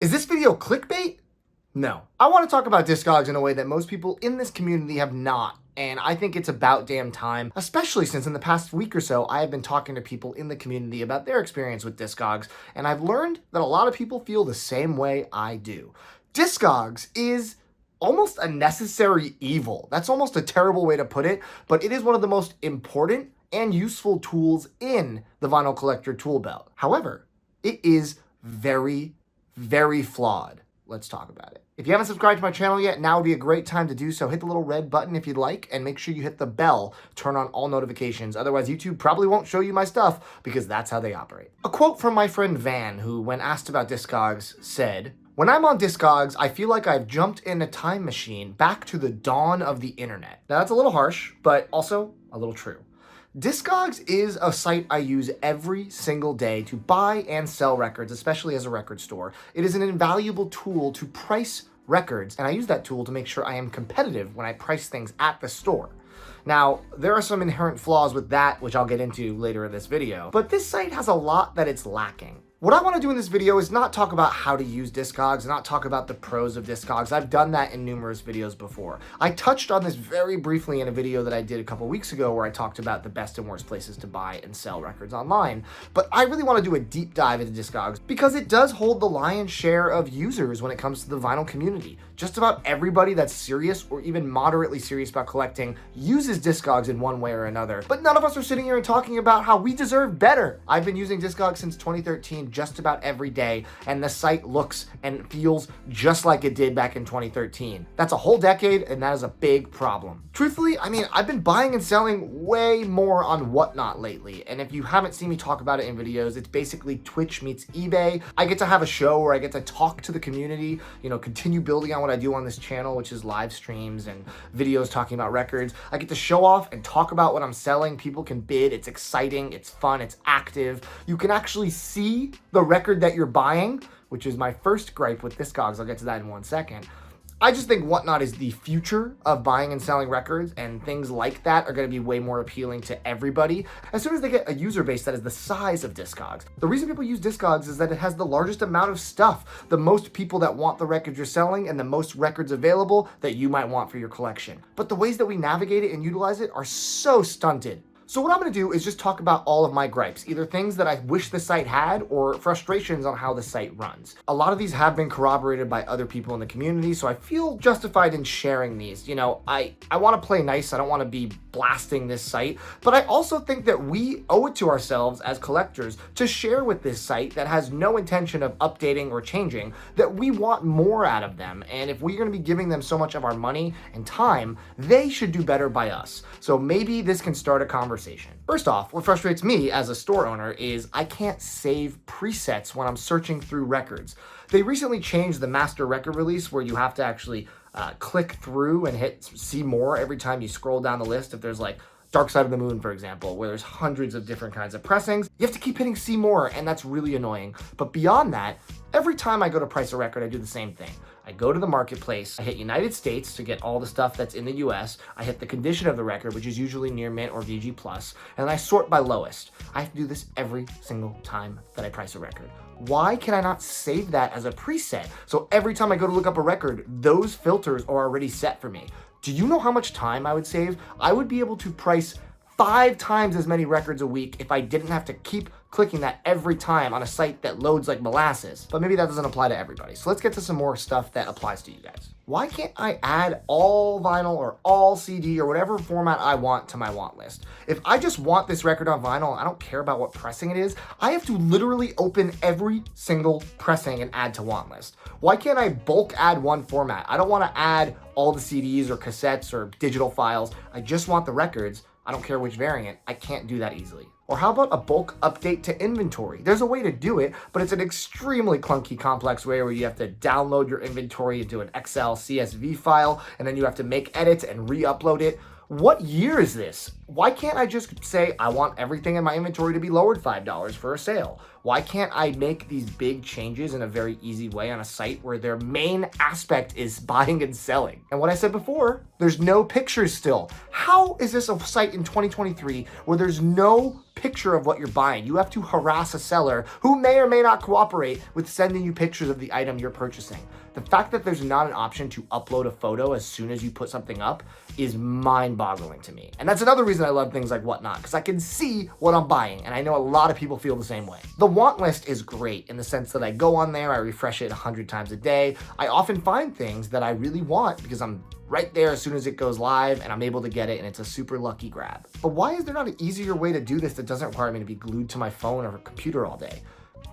Is this video clickbait? No. I want to talk about Discogs in a way that most people in this community have not. And I think it's about damn time, especially since in the past week or so, I have been talking to people in the community about their experience with Discogs, and I've learned that a lot of people feel the same way I do. Discogs is almost a necessary evil. That's almost a terrible way to put it, but it is one of the most important and useful tools in the vinyl collector tool belt. However, it is very flawed. Let's talk about it. If you haven't subscribed to my channel yet, now would be a great time to do so. Hit the little red button if you'd like, and make sure you hit the bell, turn on all notifications. Otherwise, YouTube probably won't show you my stuff because that's how they operate. A quote from my friend Van, who, when asked about Discogs, said, "When I'm on Discogs, I feel like I've jumped in a time machine back to the dawn of the internet." Now, that's a little harsh, but also a little true. Discogs is a site I use every single day to buy and sell records, especially as a record store. It is an invaluable tool to price records, and I use that tool to make sure I am competitive when I price things at the store. Now, there are some inherent flaws with that, which I'll get into later in this video, but this site has a lot that it's lacking. What I want to do in this video is not talk about how to use Discogs, not talk about the pros of Discogs. I've done that in numerous videos before. I touched on this very briefly in a video that I did a couple weeks ago where I talked about the best and worst places to buy and sell records online. But I really want to do a deep dive into Discogs because it does hold the lion's share of users when it comes to the vinyl community. Just about everybody that's serious or even moderately serious about collecting uses Discogs in one way or another. But none of us are sitting here and talking about how we deserve better. I've been using Discogs since 2013. Just about every day, and the site looks and feels just like it did back in 2013. That's a whole decade, and that is a big problem. Truthfully, I mean, I've been buying and selling way more on Whatnot lately, and if you haven't seen me talk about it in videos, it's basically Twitch meets eBay. I get to have a show where I get to talk to the community, continue building on what I do on this channel, which is live streams and videos talking about records. I get to show off and talk about what I'm selling. People can bid. It's exciting, it's fun, it's active. You can actually see the record that you're buying, which is my first gripe with Discogs. I'll get to that in one second. I just think Whatnot is the future of buying and selling records, and things like that are going to be way more appealing to everybody as soon as they get a user base that is the size of Discogs. The reason people use Discogs is that it has the largest amount of stuff, the most people that want the records you're selling, and the most records available that you might want for your collection. But the ways that we navigate it and utilize it are so stunted. So what I'm going to do is just talk about all of my gripes, either things that I wish the site had or frustrations on how the site runs. A lot of these have been corroborated by other people in the community, so I feel justified in sharing these. I want to play nice. I don't want to be blasting this site, but I also think that we owe it to ourselves as collectors to share with this site that has no intention of updating or changing, that we want more out of them. And if we're going to be giving them so much of our money and time, they should do better by us. So maybe this can start a conversation. First off, what frustrates me as a store owner is I can't save presets when I'm searching through records. They recently changed the master record release where you have to actually click through and hit see more every time you scroll down the list. If there's like Dark Side of the Moon, for example, where there's hundreds of different kinds of pressings, you have to keep hitting see more, and that's really annoying. But beyond that, every time I go to price a record, I do the same thing. I go to the marketplace, I hit United States to get all the stuff that's in the US, I hit the condition of the record, which is usually near mint or VG+, and I sort by lowest. I have to do this every single time that I price a record. Why can I not save that as a preset? So every time I go to look up a record, those filters are already set for me. Do you know how much time I would save? I would be able to price 5 times as many records a week if I didn't have to keep clicking that every time on a site that loads like molasses. But maybe that doesn't apply to everybody. So let's get to some more stuff that applies to you guys. Why can't I add all vinyl or all CD or whatever format I want to my want list? If I just want this record on vinyl and I don't care about what pressing it is, I have to literally open every single pressing and add to want list. Why can't I bulk add one format? I don't want to add all the CDs or cassettes or digital files. I just want the records. I don't care which variant. I can't do that easily. Or how about a bulk update to inventory? There's a way to do it, but it's an extremely clunky, complex way where you have to download your inventory into an Excel CSV file, and then you have to make edits and re-upload it. What year is this? Why can't I just say I want everything in my inventory to be lowered $5 for a sale? Why can't I make these big changes in a very easy way on a site where their main aspect is buying and selling? And what I said before, there's no pictures still. How is this a site in 2023 where there's no picture of what you're buying? You have to harass a seller who may or may not cooperate with sending you pictures of the item you're purchasing. The fact that there's not an option to upload a photo as soon as you put something up is mind-boggling to me. And that's another reason I love things like Whatnot, because I can see what I'm buying, and I know a lot of people feel the same way. The want list is great in the sense that I go on there, I refresh it 100 times a day. I often find things that I really want because I'm right there as soon as it goes live and I'm able to get it, and it's a super lucky grab. But why is there not an easier way to do this that doesn't require me to be glued to my phone or computer all day?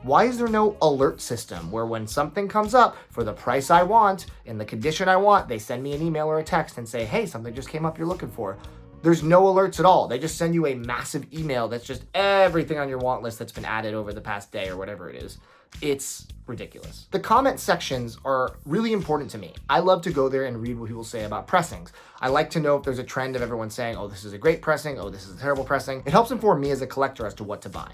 Why is there no alert system where when something comes up for the price I want, in the condition I want, they send me an email or a text and say, hey, something just came up you're looking for? There's no alerts at all. They just send you a massive email that's just everything on your want list that's been added over the past day or whatever it is. It's ridiculous. The comment sections are really important to me. I love to go there and read what people say about pressings. I like to know if there's a trend of everyone saying, oh, this is a great pressing, oh, this is a terrible pressing. It helps inform me as a collector as to what to buy.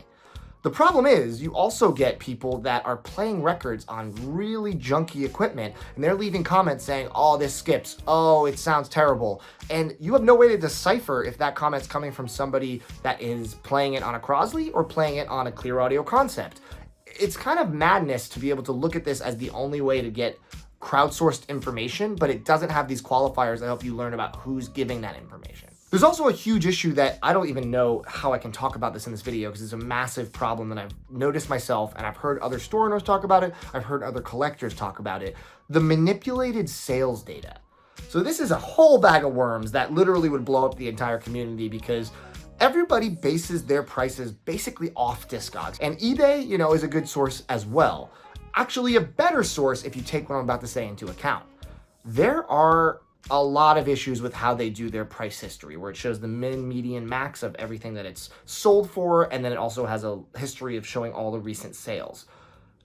The problem is you also get people that are playing records on really junky equipment and they're leaving comments saying, oh, this skips, oh, it sounds terrible. And you have no way to decipher if that comment's coming from somebody that is playing it on a Crosley or playing it on a Clearaudio concept. It's kind of madness to be able to look at this as the only way to get crowdsourced information, but it doesn't have these qualifiers that help you learn about who's giving that information. There's also a huge issue that I don't even know how I can talk about this in this video because it's a massive problem that I've noticed myself, and I've heard other store owners talk about it. I've heard other collectors talk about it. The manipulated sales data. So this is a whole bag of worms that literally would blow up the entire community because everybody bases their prices basically off Discogs. And eBay, is a good source as well. Actually, a better source if you take what I'm about to say into account. There are a lot of issues with how they do their price history, where it shows the min, median, max of everything that it's sold for, and then it also has a history of showing all the recent sales.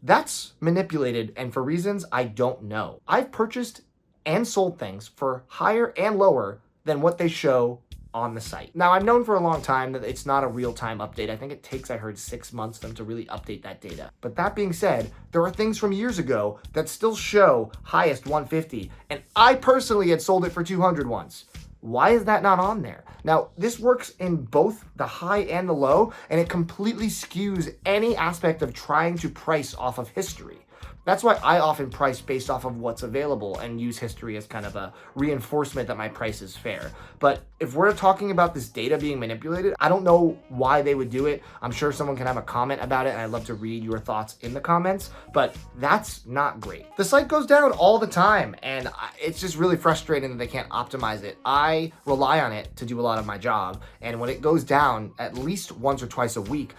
That's manipulated, and for reasons I don't know. I've purchased and sold things for higher and lower than what they show on the site. Now, I've known for a long time that it's not a real-time update. I think it takes, I heard, 6 months for them to really update that data. But that being said, there are things from years ago that still show highest 150, and I personally had sold it for 200 once. Why is that not on there? Now, this works in both the high and the low, and it completely skews any aspect of trying to price off of history. That's why I often price based off of what's available and use history as kind of a reinforcement that my price is fair. But if we're talking about this data being manipulated, I don't know why they would do it. I'm sure someone can have a comment about it, and I'd love to read your thoughts in the comments, but that's not great. The site goes down all the time, and it's just really frustrating that they can't optimize it. I rely on it to do a lot of my job, and when it goes down at least once or twice a week,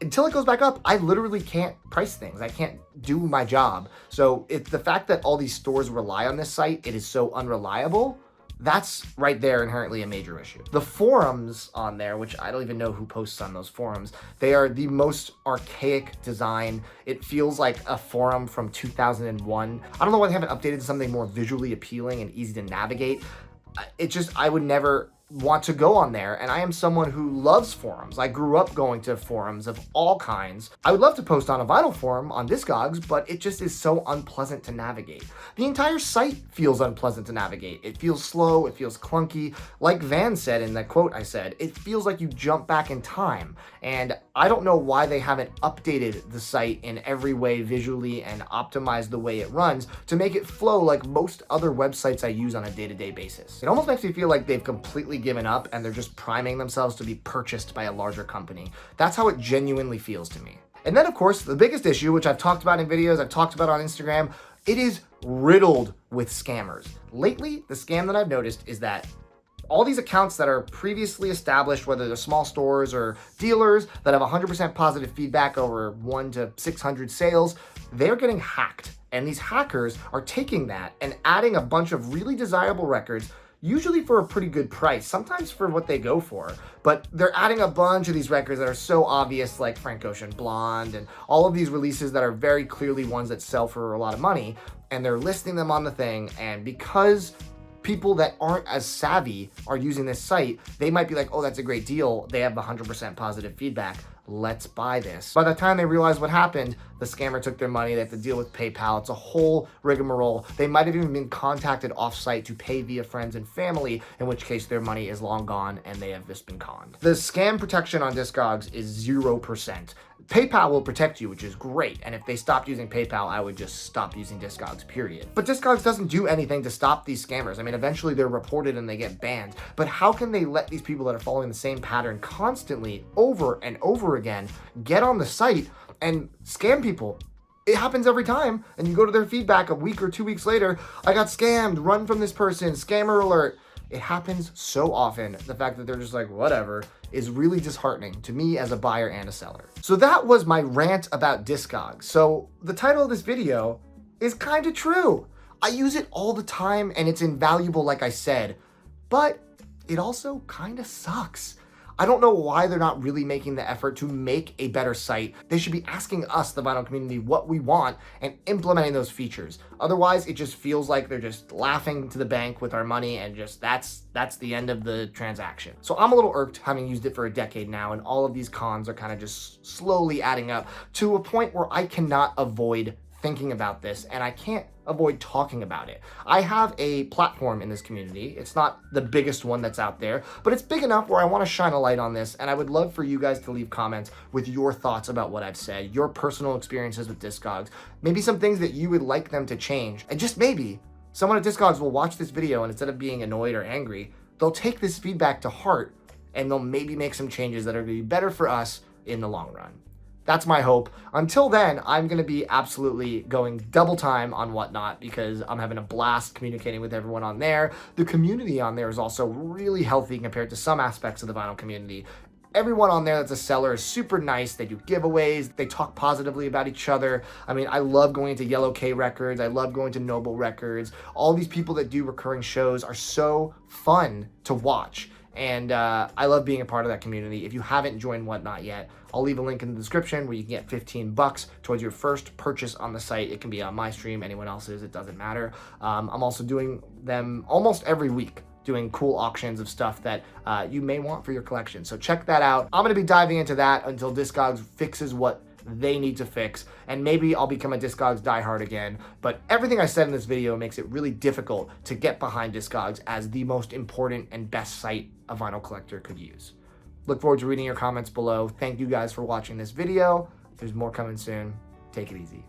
until it goes back up, I literally can't price things. I can't do my job. So it's the fact that all these stores rely on this site, it is so unreliable, that's right there inherently a major issue. The forums on there, which I don't even know who posts on those forums, they are the most archaic design. It feels like a forum from 2001. I don't know why they haven't updated to something more visually appealing and easy to navigate. I would never want to go on there, and I am someone who loves forums. I grew up going to forums of all kinds. I would love to post on a vinyl forum on Discogs, but it just is so unpleasant to navigate. The entire site feels unpleasant to navigate. It feels slow, it feels clunky. Like Van said in that quote I said, it feels like you jump back in time, and I don't know why they haven't updated the site in every way visually and optimized the way it runs to make it flow like most other websites I use on a day-to-day basis. It almost makes me feel like they've completely given up and they're just priming themselves to be purchased by a larger company. That's how it genuinely feels to me. And then, of course, the biggest issue, which I've talked about in videos, I've talked about on Instagram, it is riddled with scammers. Lately, the scam that I've noticed is that all these accounts that are previously established, whether they're small stores or dealers that have 100% positive feedback over 1 to 600 sales, they're getting hacked. And these hackers are taking that and adding a bunch of really desirable records, usually for a pretty good price, sometimes for what they go for, but they're adding a bunch of these records that are so obvious, like Frank Ocean Blonde and all of these releases that are very clearly ones that sell for a lot of money, and they're listing them on the thing, and because people that aren't as savvy are using this site. They might be like, oh, that's a great deal. They have 100% positive feedback. Let's buy this. By the time they realize what happened, the scammer took their money. They have to deal with PayPal. It's a whole rigmarole. They might have even been contacted off-site to pay via friends and family, in which case their money is long gone and they have just been conned. The scam protection on Discogs is 0%. PayPal will protect you, which is great. And if they stopped using PayPal, I would just stop using Discogs, period. But Discogs doesn't do anything to stop these scammers. I mean, eventually they're reported and they get banned. But how can they let these people that are following the same pattern constantly, over and over again, get on the site and scam people? It happens every time. And you go to their feedback a week or 2 weeks later, I got scammed, run from this person, scammer alert. It happens so often. The fact that they're just like, whatever, is really disheartening to me as a buyer and a seller. So that was my rant about Discogs. So the title of this video is kind of true. I use it all the time and it's invaluable, like I said, but it also kind of sucks. I don't know why they're not really making the effort to make a better site. They should be asking us, the vinyl community, what we want and implementing those features. Otherwise, it just feels like they're just laughing to the bank with our money and just that's the end of the transaction. So I'm a little irked having used it for a decade now, and all of these cons are kind of just slowly adding up to a point where I cannot avoid thinking about this and I can't avoid talking about it. I have a platform in this community. It's not the biggest one that's out there, but it's big enough where I want to shine a light on this, and I would love for you guys to leave comments with your thoughts about what I've said, your personal experiences with Discogs, maybe some things that you would like them to change, and just maybe someone at Discogs will watch this video and instead of being annoyed or angry, they'll take this feedback to heart and they'll maybe make some changes that are going to be better for us in the long run. That's my hope. Until then, I'm going to be absolutely going double time on Whatnot because I'm having a blast communicating with everyone on there. The community on there is also really healthy compared to some aspects of the vinyl community. Everyone on there that's a seller is super nice. They do giveaways. They talk positively about each other. I mean, I love going to Yellow K Records. I love going to Noble Records. All these people that do recurring shows are so fun to watch. And I love being a part of that community. If you haven't joined Whatnot yet, I'll leave a link in the description where you can get $15 towards your first purchase on the site. It can be on my stream, anyone else's, it doesn't matter. I'm also doing them almost every week, doing cool auctions of stuff that you may want for your collection. So check that out. I'm gonna be diving into that until Discogs fixes what they need to fix, and maybe I'll become a Discogs diehard again. But everything I said in this video makes it really difficult to get behind Discogs as the most important and best site a vinyl collector could use. Look forward to reading your comments below. Thank you guys for watching this video. There's more coming soon. Take it easy.